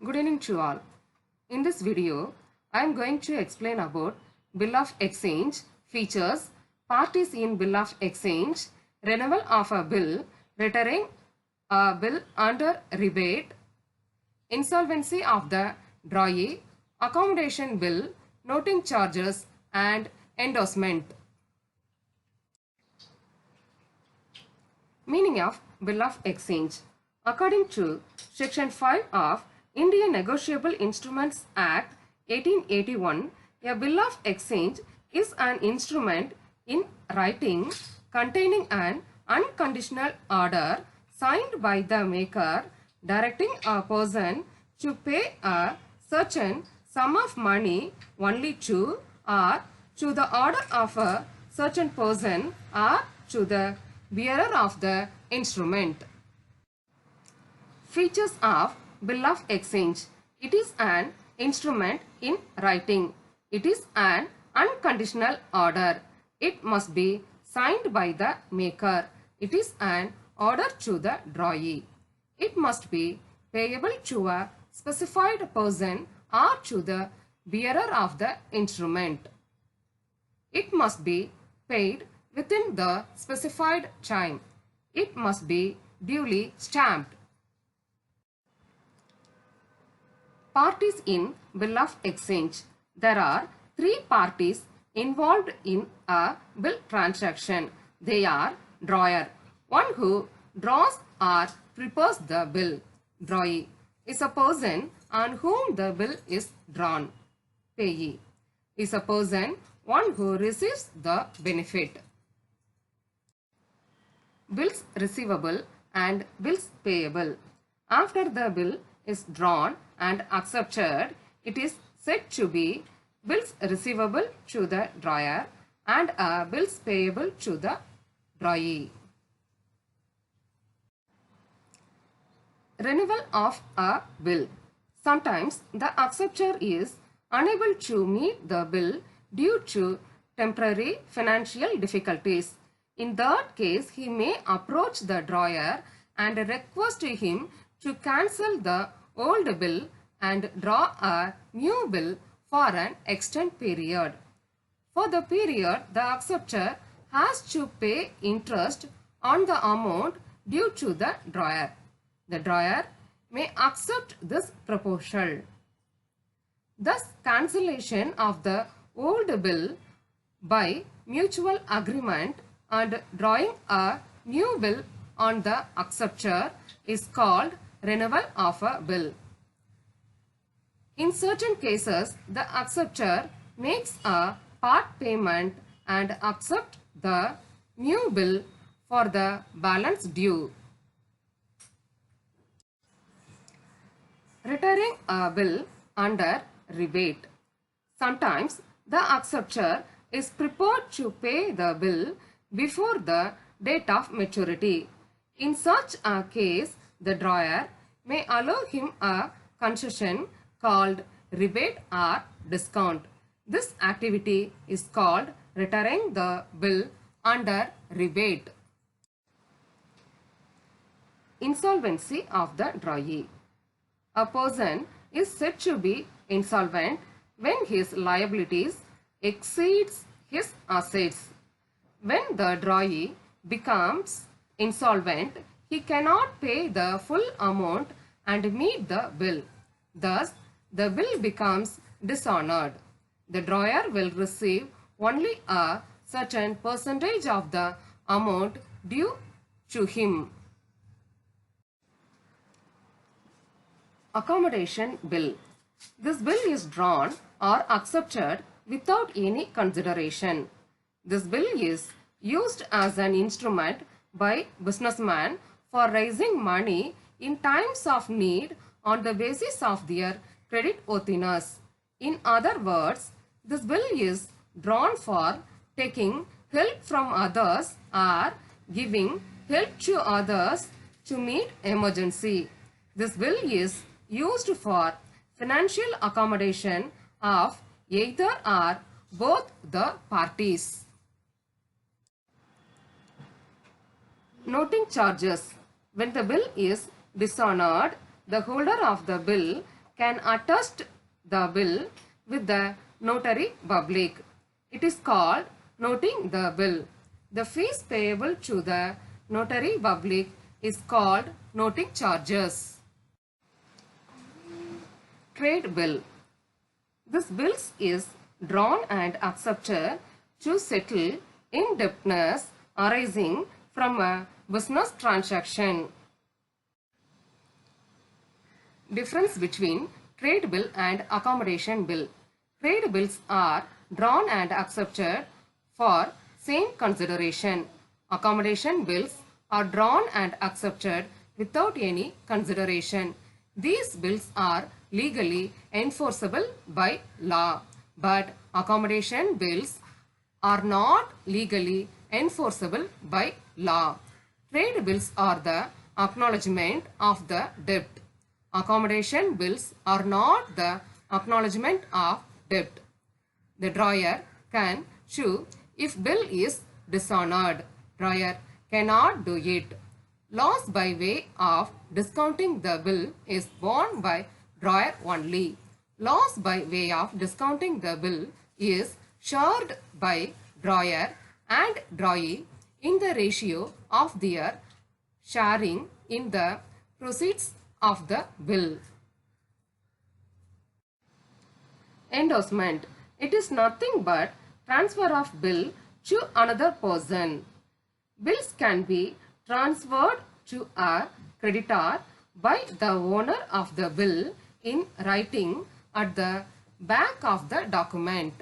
Good evening to all. In this video, I am going to explain about Bill of Exchange, features, parties in Bill of Exchange, renewal of a bill, returning a bill under rebate, insolvency of the drawee, accommodation bill, noting charges and endorsement. Meaning of Bill of Exchange. According to Section 5 of Indian Negotiable Instruments Act 1881, a Bill of Exchange is an instrument in writing containing an unconditional order signed by the maker directing a person to pay a certain sum of money only to or to the order of a certain person or to the bearer of the instrument. Features of Bill of Exchange. It is an instrument in writing. It is an unconditional order. It must be signed by the maker. It is an order to the drawee. It must be payable to a specified person or to the bearer of the instrument. It must be paid within the specified time. It must be duly stamped. Parties in Bill of Exchange. There are three parties involved in a bill transaction. They are drawer, one who draws or prepares the bill. Drawee is a person on whom the bill is drawn. Payee is a person, one who receives the benefit. Bills receivable and bills payable. After the bill is drawn and accepted, it is said to be bills receivable to the drawer and bills payable to the drawee. Renewal of a bill. Sometimes the acceptor is unable to meet the bill due to temporary financial difficulties. In that case, he may approach the drawer and request him to cancel the old bill and draw a new bill for an extended period. For the period, the acceptor has to pay interest on the amount due to the drawer. The drawer may accept this proposal. Thus, cancellation of the old bill by mutual agreement and drawing a new bill on the acceptor is called renewal of a bill. In certain cases, the acceptor makes a part payment and accepts the new bill for the balance due. Returning a bill under rebate. Sometimes the acceptor is prepared to pay the bill before the date of maturity. In such a case, the drawer may allow him a concession called rebate or discount. This activity is called returning the bill under rebate. Insolvency of the drawee. A person is said to be insolvent when his liabilities exceeds his assets. When the drawee becomes insolvent, he cannot pay the full amount and meet the bill. Thus, the bill becomes dishonored. The drawer will receive only a certain percentage of the amount due to him. Accommodation bill. This bill is drawn or accepted without any consideration. This bill is used as an instrument by businessmen for raising money in times of need on the basis of their creditworthiness. In other words, this bill is drawn for taking help from others or giving help to others to meet emergency. This bill is used for financial accommodation of either or both the parties. Noting charges. When the bill is dishonored, the holder of the bill can attest the bill with the notary public. It is called noting the bill. The fees payable to the notary public is called noting charges. Trade bill. This bill is drawn and accepted to settle indebtedness arising from a business transaction. Difference between trade bill and accommodation bill. Trade bills are drawn and accepted for same consideration. Accommodation bills are drawn and accepted without any consideration. These bills are legally enforceable by law, but accommodation bills are not legally enforceable by law. Trade bills are the acknowledgement of the debt. Accommodation bills are not the acknowledgement of debt. The drawer can sue if bill is dishonored. Drawer cannot do it. Loss by way of discounting the bill is borne by drawer only. Loss by way of discounting the bill is shared by drawer and drawee in the ratio of their sharing in the proceeds of the bill. Endorsement. It is nothing but transfer of bill to another person. Bills can be transferred to a creditor by the owner of the bill in writing at the back of the document.